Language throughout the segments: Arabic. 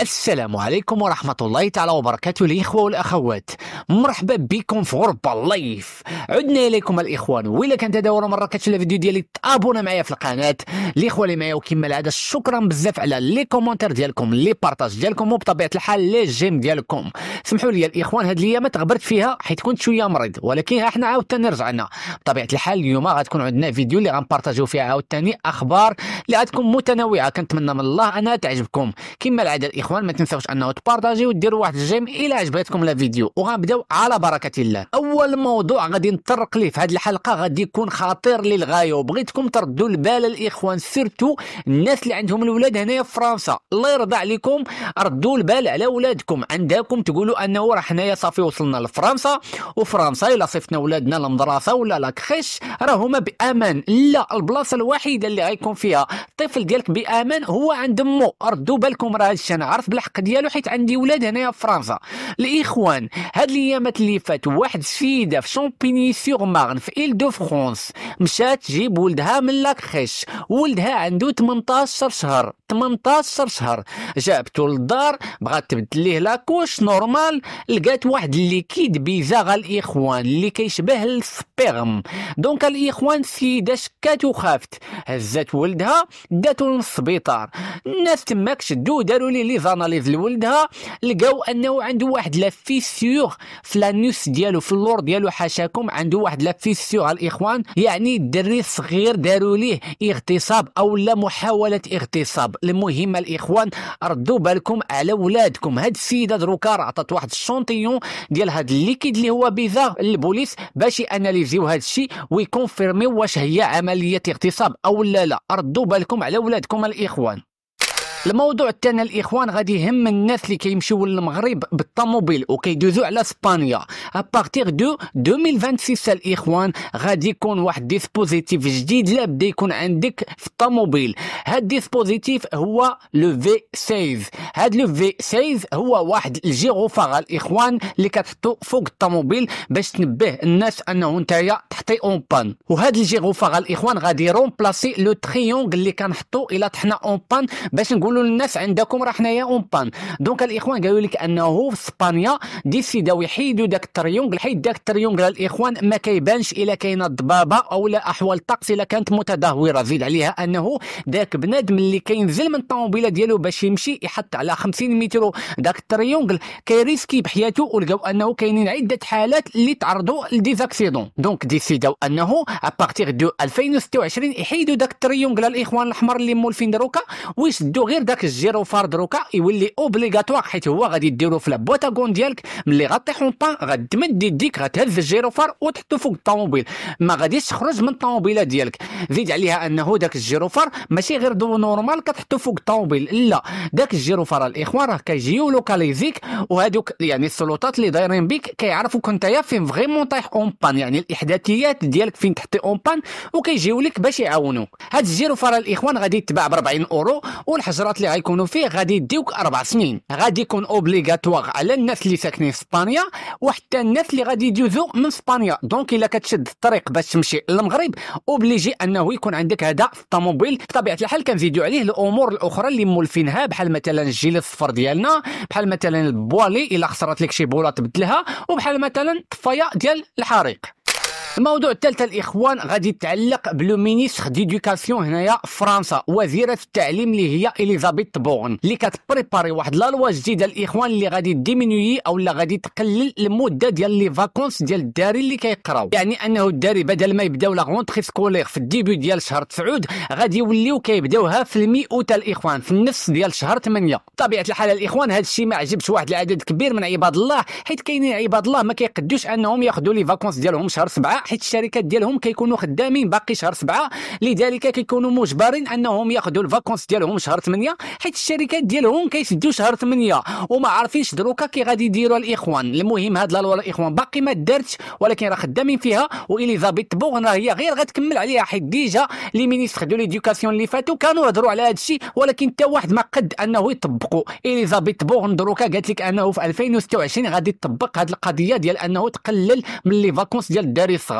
السلام عليكم ورحمة الله تعالى وبركاته الإخوة والأخوات. مرحبا بكم في غربة لايف. عدنا إليكم الإخوان، وإلا كانت هذا أول مرة كتشوف الفيديو ديالي تابونا معايا في القناة. الإخوة اللي معايا وكما العادة شكرا بزاف على لي كومونتير ديالكم، لي بارطاج ديالكم، وبطبيعة الحال لي جيم ديالكم. سمحوا لي الإخوان، هاد الأيامات غبرت فيها حيت كنت شوية مريض، ولكن احنا عاوتاني رجعنا. بطبيعة الحال اليوم غتكون عندنا فيديو اللي غنبارطاجيو فيها عاوتاني أخبار اللي غتكون متنوعة، كنتمنى من الله أنها تعجبكم. كما العادة الإخوان ما تنساوش أنه تبارطاجيو وديروا واحد الجيم إلا عجبتكم الفيديو، وغنبداو على بركة الله. أول موضوع غادي نطرق ليه في هذه الحلقة غادي يكون خطير للغاية، وبغيتكم تردوا البال الإخوان، سيرتو الناس اللي عندهم الولاد هنايا في فرنسا. الله يرضى عليكم ردوا البال على ولادكم، عندكم تقولوا أنه راه حنايا صافي وصلنا لفرنسا، وفرنسا إلا صيفطنا ولادنا للمدرسة ولا لاكريش راه هما بأمان. لا، البلاصة الوحيدة اللي غيكون فيها الطفل ديالك بأمان هو عند مو. ردوا بالكم، راه هادشي أنا عارف بالحق ديالو حيت عندي ولاد هنايا في فرنسا. الإخوان هاد الأيامات اللي فاتوا واحد السيدة في شامبيني سيغ مارن في إيل دو فرونس مشات تجيب ولدها من لاكريش، ولدها عنده 18 شهر. 18 شهر جابتو للدار، بغات تبدل ليه لاكوش نورمال، لقات واحد الليكيد بيزاغ الإخوان اللي كيشبه السبيرم. دونك الإخوان السيدة شكات وخافت، هزات ولدها داتو للسبيطار. الناس تماك شدو داروا ليه لي زاناليز لولدها، لقاو انه عنده واحد لا فيسيور في لانوس ديالو، في اللور ديالو حاشاكم، عنده واحد لا فيسيور الإخوان. يعني الدري الصغير داروا ليه اغتصاب او لا محاولة اغتصاب. المهم الإخوان ردوا بالكم على ولادكم. هاد السيدة دروكا راه عطات واحد الشونطيون ديال هاد الليكيد اللي هو بيزا للبوليس باش ياناليزيو هاد الشيء ويكونفيرميو واش هي عملية اغتصاب او لا. ردوا بالكم على ولادكم الإخوان. الموضوع الثاني الإخوان غادي يهم الناس اللي كيمشيو للمغرب بالطوموبيل وكيدوزو على اسبانيا. ابارتيغ دو 2026 الإخوان غادي يكون واحد ديسبوزيتيف جديد لا بدا يكون عندك في الطوموبيل. هاد ديسبوزيتيف هو لو في 16. هاد لو في 16 هو واحد الجيروفاغ الإخوان اللي كتحطو فوق الطوموبيل باش تنبه الناس انه نتايا تحطي اون بان. وهاد الجيروفاغ الإخوان غادي يرومبلاسي لو تريونغ اللي كنحطو الا طحنا اون بان باش نقول للناس عندكم راه حنايا اون بان. دونك الإخوان قالوا لك انه في اسبانيا ديسيداو يحيدوا داك التريونغل، حيت داك التريونغل الإخوان ما كيبانش الا كاينه ضبابه او لا احوال الطقس الا كانت متدهوره. زيد عليها انه داك بنادم اللي كينزل من الطوموبيله ديالو باش يمشي يحط على 50 متر داك التريونغل كيريسكي بحياته، ولقاو انه كاينين عده حالات اللي تعرضوا لديزاكسيدون. دونك ديسيداو انه ابارتيغ دو 2026 يحيدوا داك التريونغل الإخوان الاحمر اللي مولفين دروكا ويشدوا غير داك الجيروفار دروكا يولي اوبليغاتوار، حيت هو غادي ديرو في لابوطاغون ديالك. ملي غطيح اون بان غتمد يديك غتهز الجيروفار وتحطو فوق الطوموبيل، ما غاديش تخرج من الطوموبيله ديالك. زيد عليها انه داك الجيروفار ماشي غير دو نورمال كتحطو فوق الطوموبيل، لا داك الجيروفار الاخوان راه كيجيو لوكاليزيك، وهذوك يعني السلطات اللي دايرين بك كيعرفوك نتايا فين فريمون طايح اون بان، يعني الاحداثيات ديالك فين تحطي اون بان وكيجيو لك باش يعاونوك. هاد الجيروفار الاخوان غادي يتباع ب 40 اورو، والحجرات اللي غيكونوا فيه غادي يديوك 4 سنين. غادي يكون اوبليغاتوار على الناس اللي ساكنين في اسبانيا وحتى الناس اللي غادي يدوزوا من اسبانيا. دونك الا كتشد الطريق باش تمشي للمغرب اوبليجي انه يكون عندك هذا في الطوموبيل. بطبيعه الحال كنزيدوا عليه الامور الاخرى اللي مولفينها، بحال مثلا الجيل الصفر ديالنا، بحال مثلا البوالي الا خسرت لك شي بوله تبدلها، وبحال مثلا الطفايه ديال الحريق. الموضوع الثالث الإخوان غادي يتعلق بلو مينيستر ديدوكاسيون هنايا في فرنسا، وزيرة التعليم اللي هي إليزابيث بورن، اللي كتبريباري واحد لا لوا جديده الإخوان اللي غادي ديمينيي او لا غادي تقلل المده ديال لي فاكونس ديال الداري اللي كيقراو. يعني انه الداري بدل ما يبداو لا غونطري سكولير في الديبي ديال شهر 9 غادي يوليو كيبداوها في المي اوت الإخوان، في النص ديال شهر 8. بطبيعه الحال الإخوان هذا الشيء ما عجبش واحد العدد كبير من عباد الله، حيت كاينين عباد الله ما كيقدوش انهم ياخذوا لي فاكونس ديالهم شهر 7، حيت الشركات ديالهم كيكونوا خدامين باقي شهر 7، لذلك كيكونوا مجبرين انهم ياخذوا الفاكونس ديالهم شهر 8، حيت الشركات ديالهم كيسدوا شهر 8 وما عارفينش دروكا كي غادي يديروا الإخوان. المهم هاد لا لوا الإخوان باقي ما دارتش، ولكن راه خدامين فيها، واليزابيث بورن هي غير غتكمل عليها، حيت ديجا لي مينيستر دو ليدوكاسيون اللي فاتوا كانوا يهضروا على هاد الشيء، ولكن حتى واحد ما قد انه يطبقوا. اليزابيث بورن دروكا قالت لك انه في 2026 غادي تطبق هاد القضيه ديال انه تقلل من لي فاكونس ديال الدراري الصغار.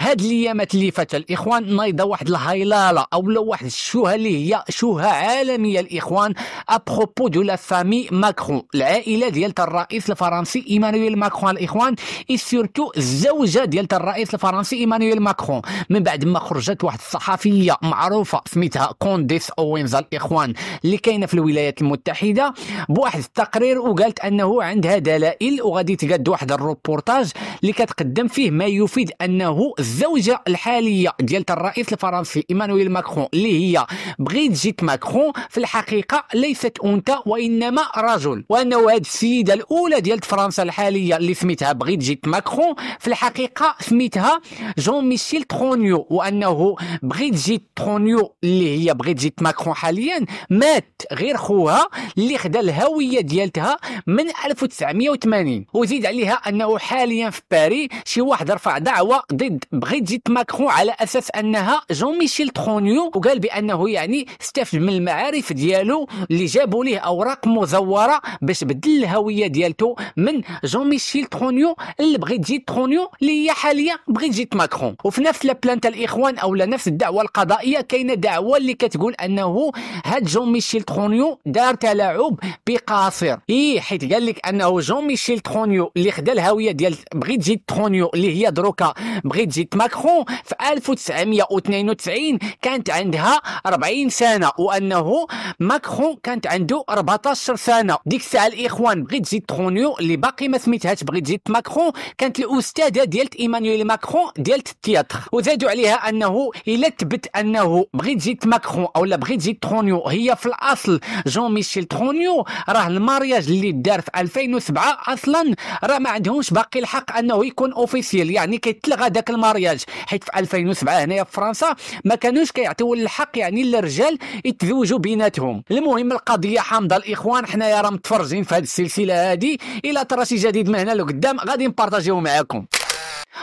هاد الايامات اللي فاتت الاخوان نايضه واحد الهيلاله اولا واحد الشوهه اللي هي شوهه عالميه الاخوان ابروبو دو لا فامي ماكرون، العائله ديال الرئيس الفرنسي ايمانويل ماكرون الاخوان، اي سورتو الزوجه ديال الرئيس الفرنسي ايمانويل ماكرون، من بعد ما خرجت واحد الصحفيه معروفه سميتها كونديس اوينزا الاخوان اللي كاينه في الولايات المتحده بواحد التقرير، وقالت انه عندها دلائل وغادي تقاد واحد الروبورتاج اللي كتقدم فيه ما يفيد انه الزوجه الحاليه ديال الرئيس الفرنسي ايمانويل ماكرون اللي هي بريجيت ماكرون في الحقيقه ليست انثى وانما رجل، وانه هذه السيده الاولى ديال فرنسا الحاليه اللي سميتها بريجيت ماكرون في الحقيقه سميتها جون ميشيل ترونيو، وانه بريجيت ترونيو اللي هي بريجيت ماكرون حاليا مات غير خوها اللي خدا الهويه ديالتها من 1980. وزيد عليها انه حاليا في باريس شي واحد رفع دعوه ضد بريجيت ماكرون على اساس انها جون ميشيل ترونيو، وقال بانه يعني استفد من المعارف ديالو اللي جابوا ليه اوراق مزوره باش بدل الهويه ديالته من جون ميشيل ترونيو لبريجيت ترونيو اللي هي حاليا بريجيت ماكرون. وفي نفس لابلانت الاخوان او نفس الدعوه القضائيه كاينه دعوه اللي كتقول انه هاد جون ميشيل ترونيو دار تلاعب بقاصر، حيت قال لك انه جون ميشيل ترونيو اللي خدا الهويه ديال بريجيت ترونيو اللي هي دروكا بريجيت ماكرون في 1992 كانت عندها 40 سنه، وانه ماكرون كانت عنده 14 سنه. ديك الساعه الاخوان بريجيت ترونيو اللي باقي ما سميتهاش بريجيت ماكرون كانت الاستاذه ديال ايمانويل ماكرون ديال التياتر. وزادوا عليها انه الا تبت انه بريجيت ماكرون او بريجيت ترونيو هي في الاصل جون ميشيل ترونيو، راه المارياج اللي دار في 2007 اصلا راه ما عندهمش باقي الحق انه يكون اوفيسيال، يعني كيتلغى داك المارياج، حيت في 2007 هنايا في فرنسا ما كانوش كيعطيو الحق يعني للرجال يتزوجوا بيناتهم. المهم القضيه حامضه الاخوان، حنايا راه متفرجين في هذه السلسله هذه، الا ترى شي جديد من هنا لقدام غادي نبارطاجيو معاكم.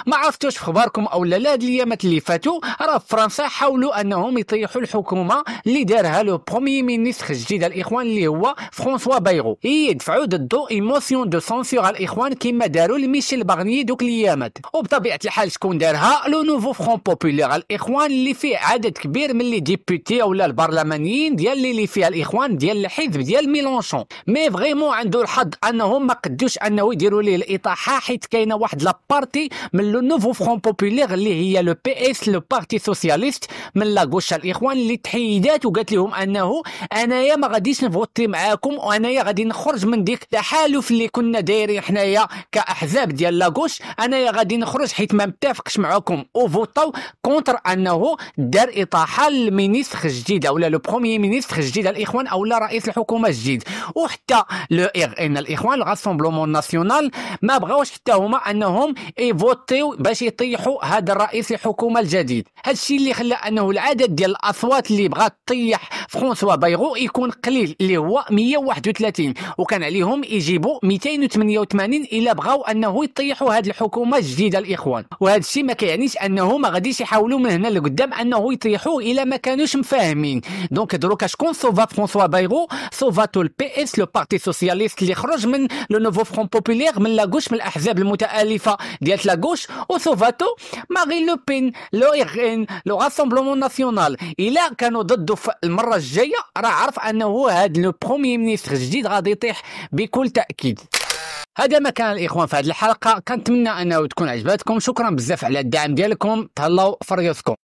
ما عرفتوش في اخباركم او لا هاد الايامات اللي فاتوا راه في فرنسا حاولوا انهم يطيحوا الحكومه اللي دارها لو بروميي مينيستر الجديد الاخوان اللي هو فرانسوا بايرو، يدفعوا ضدو ايموسيون دو سانسور الاخوان كما داروا لميشيل باغني دوك الايامات. وبطبيعه الحال شكون دارها؟ لو نوفو فرون بوبولير الاخوان اللي فيه عدد كبير من لي ديبوتي اولا البرلمانيين ديال اللي فيها الاخوان ديال الحزب ديال ميلونشون. مي فريمون عنده الحظ انهم ما قدوش انه يديروا ليه الاطاحه، حيت كاينه واحد لابارتي من لو نوفو فرون بوبولير اللي هي لو بي اس لو بارتي سوسياليست من لاغوش الاخوان اللي تحيدات وقالت لهم انه انايا ما غاديش نفوتي معاكم، وانايا غادي نخرج من ديك التحالف اللي كنا دايرين حنايا كاحزاب ديال لاغوش، انايا غادي نخرج حيت ما متفقش معاكم، وفوطاو كونتر انه دار اطاحه للمينيستر الجديد او لو بروميي مينيستر الجديد الاخوان او رئيس الحكومه الجديد. وحتى لو ار ان الاخوان الراسمبلومون ناسيونال ما بغاوش حتى هما انهم يفوتيو باش يطيحوا هذا الرئيس الحكومه الجديد. هذا الشيء اللي خلى انه العدد ديال الاصوات اللي بغات تطيح فرانسوا بايرو يكون قليل اللي هو 131، وكان عليهم يجيبوا 288 الا بغاو انه يطيحوا هذه الحكومه الجديده الاخوان. وهذا الشيء ما كيعنيش انه ما غاديش يحاولوا من هنا لقدام انه يطيحوا الا ما كانوش مفاهمين. دونك دروكا شكون صوفا فرانسوا بايرو؟ صوفاتو البي اس لو بارتي سوسياليست اللي خرج من لو نوفو فرون بوبولير من لاغوش من الاحزاب المتالفه ديال لاغوش، وصوفاتو مارين لو بين لو ار ان لو راسمبلومون ناسيونال. الا كانوا ضده في المره الجايه راه عرف انه هذا لو بروميي مينيستر الجديد غادي يطيح بكل تاكيد. هذا ما كان الاخوان في هذه الحلقه، كنتمنى انه تكون عجبتكم. شكرا بزاف على الدعم ديالكم، تهلاو في ريوسكم.